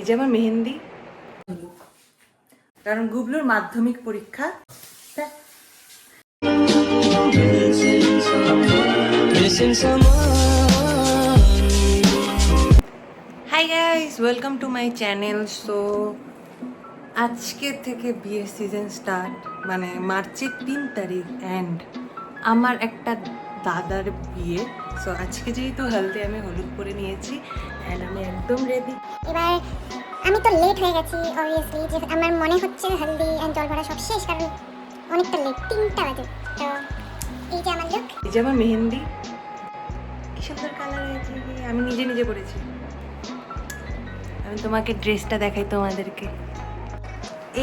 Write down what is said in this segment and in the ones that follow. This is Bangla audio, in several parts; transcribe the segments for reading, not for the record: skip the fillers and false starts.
এই যে আমার মেহেন্দি, কারণ গুবলুর মাধ্যমিক পরীক্ষা। Hi guys, welcome to my channel. So আজকে থেকে বিয়ের সিজন স্টার্ট, মানে মার্চের 3 তারিখ, অ্যান্ড আমার একটা দাদার বিয়ে। সো আজকে যেহেতু হলদে, আমি হলুদ পরে নিয়েছি অ্যান্ড আমি একদম রেডি। এবার আমি তো লেট হয়ে গেছি অবভিয়াসলি, যে আমার মনে হচ্ছে হলদি অ্যান্ড জল ভরা সব শেষ, কারণ অনেকটা লেট, 3টা বাজে। তো এই যে আমার লুক, এই যে আমার মেহেন্দি, কি সুন্দর কালার হয়েছে, আমি নিজে নিজে করেছি। আমি তোমাকে ড্রেসটা দেখাই তোমাদেরকে।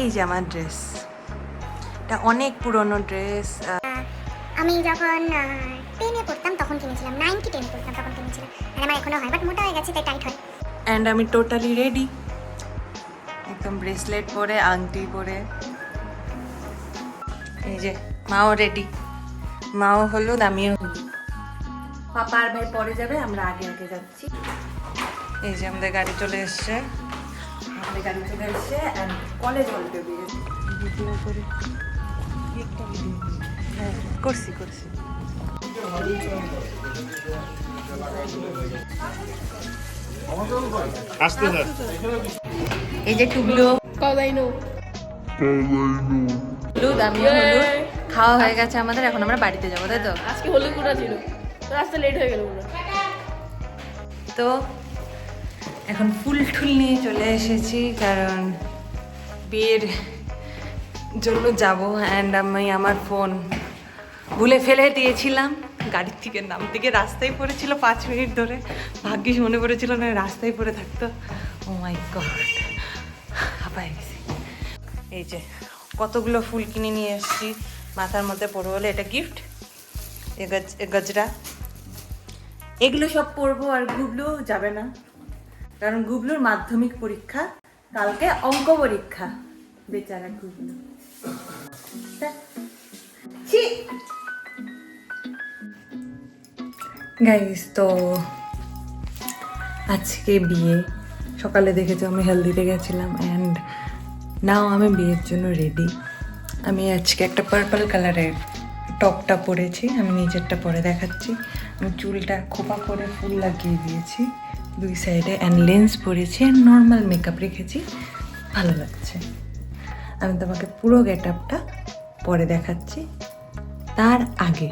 এই যে আমার ড্রেস, এটা অনেক পুরনো ড্রেস। আমি যখন 10-এ পড়তাম তখন কিনেছিলাম, 9 কি 10 পড়তাম তখন কিনেছিলাম। আর আমার এখনো হয়, বাট মোটা হয়ে গেছে তাই টাইট হয়। অ্যান্ড আমি টোটালি রেডি, একদম ব্রেসলেট পরে, আংটি পরে। এই যে মাও রেডি, মাও হলুদ, আমিও হলুদ। পাপা আর ভাই পরে যাবে, আমরা আগে আগে যাচ্ছি। এই যে আমাদের গাড়ি চলে এসছে, আমাদের গাড়ি চলে এসছে অ্যান্ড কলেজ হলতে ভিডিও করে হ্যাঁ করছি। এই যে টুবলু হলুদ, আমিও হলুদ। খাওয়া হয়ে গেছে আমাদের, এখন আমরা বাড়িতে যাবো, তাই তো? আজকে হলুদ গুঁড়া ছিল, রাস্তা লেট হয়ে গেল পুরো। তো এখন ফুল টুল নিয়ে চলে এসেছি, কারণ বিয়ের জন্য যাব। অ্যান্ড আমি আমার ফোন ভুলে ফেলে দিয়েছিলাম গাড়ির থেকে নামতে গিয়ে, রাস্তায় পড়েছিল 5 মিনিট ধরে। ভাগ্যিস মনে পড়েছিল না, রাস্তায় পড়ে থাকতো। ও মাই গড, হাঁপায় গেছি। এই যে কতগুলো ফুল কিনে নিয়ে এসেছি, মাথার মধ্যে পরবো বলে। এটা গিফট, গজরা, এগুলো সব পরবো। আর গুবলু যাবে না, কারণ গুবলুর মাধ্যমিক পরীক্ষা, কালকে অঙ্ক পরীক্ষা। বেচারা গুবলু। গাইস, তো আজকে বিয়ে, সকালে দেখেছো আমি হেলদিতে গেছিলাম অ্যান্ড নাও আমি বিয়ের জন্য রেডি। আমি আজকে একটা পার্পল কালারের টপটা পরেছি, আমি নিচেরটা পরে দেখাচ্ছি। আমি চুলটা খোপা করে ফুল লাগিয়ে দিয়েছি 2 সাইডে, অ্যান্ড লেন্স পরেছি অ্যান্ড নর্মাল মেকআপ রেখেছি, ভালো লাগছে। আমি তোমাকে পুরো গেট আপটা পরে দেখাচ্ছি। তার আগে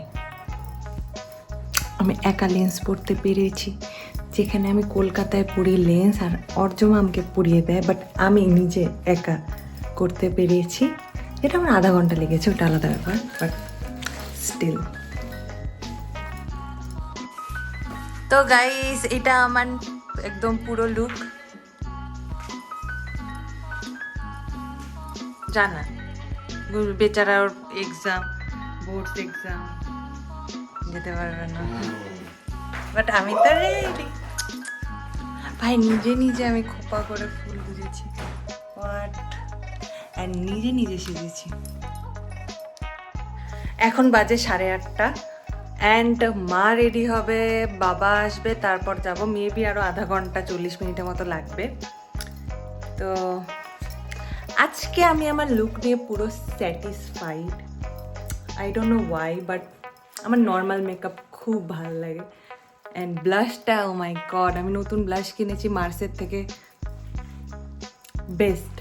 আমি একা লেন্স পরতে পেরেছি, যেখানে আমি কলকাতায় পরি লেন্স আর অর্জমা আমাকে পরিয়ে দেয়, বাট আমি নিজে একা করতে পেরেছি। এটা আমার আধা ঘন্টা লেগেছে, ওটা আলাদা ব্যাপার, বাট স্টিল। তো গাইস, এটা আমার একদম পুরো লুক। জানা বেচারা, ওর এক্সাম, বোর্ডস এক্সাম, যেতে পারবে না, বাট আমি তো রেডি। ভাই নিজে নিজে আমি খোপা করে ফুল গুজেছি, বাট আর নিজে নিজে সেজেছি। এখন বাজে 8:30 অ্যান্ড মা রেডি হবে, বাবা আসবে, তারপর যাব। মেবি আরও আধা ঘন্টা 40 মিনিটের মতো লাগবে। তো আজকে আমি আমার লুক নিয়ে পুরো satisfied. I don't know Y, but আমার নর্মাল মেকআপ খুব ভালো লাগে। অ্যান্ড ব্লাশটা, ও মাই গড, আমি নতুন ব্লাশ কিনেছি মার্সের থেকে, বেস্ট।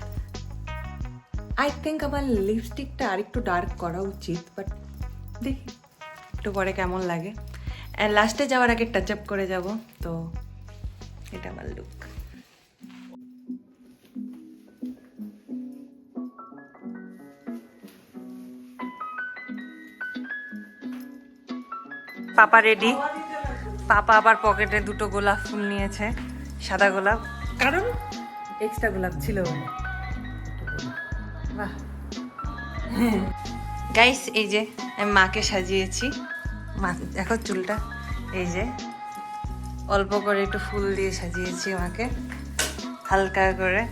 আই থিঙ্ক আমার লিপস্টিকটা আরেকটু ডার্ক করা উচিত, বাট দেখি একটু পরে কেমন লাগে। অ্যান্ড লাস্টে যাওয়ার আগে টাচ আপ করে যাব। তো এটা আমার লুক। পাপা রেডি। পাপা আবার পকেটে 2টো গোলাপ ফুল নিয়েছে, সাদা গোলাপ, কারণ এক্সট্রা গোলাপ ছিল। বাহ। গাইস, এই যে আমি মাকে সাজিয়েছি, মা দেখো চুলটা, এই যে অল্প করে একটু ফুল দিয়ে সাজিয়েছি মাকে, হালকা করে।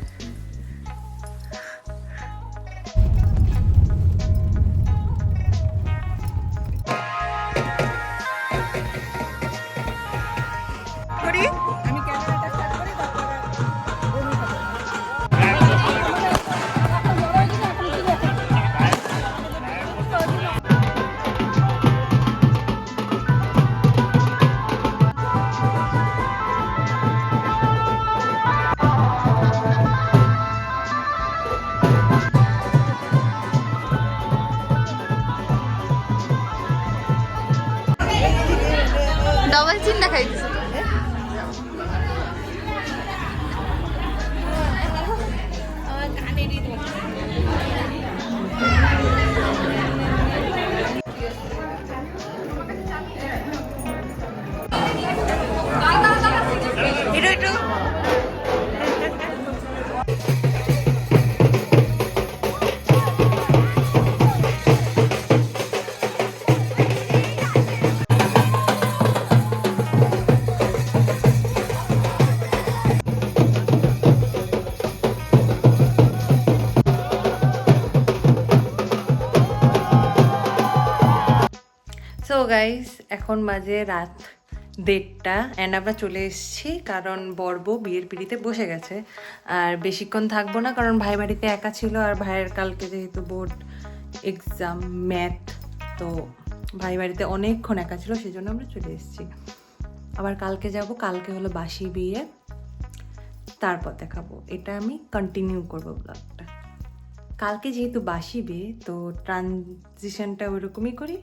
আমি ক্যামেরাটা স্টার্ট করি, তারপরে আমাকে চিন্তা খাইছে। একটু সো গাইস এখন বাজে রাত 1:30 অ্যান্ড আমরা চলে এসেছি কারণ বর্ব বিয়ের পিড়িতে বসে গেছে। আর বেশিক্ষণ থাকবো না কারণ ভাই বাড়িতে একা ছিল আর ভাইয়ের কালকে যেহেতু বোর্ড এক্সাম ম্যাথ, তো ভাই বাড়িতে অনেকক্ষণ একা ছিল, সেই জন্য আমরা চলে এসেছি। আবার কালকে যাব, কালকে হলো বাসি বিয়ে, তারপর দেখাবো। এটা আমি কন্টিনিউ করবো ব্লগটা। কালকে যেহেতু বাসি বিয়ে তো ট্রানজিশনটা ওইরকমই করি।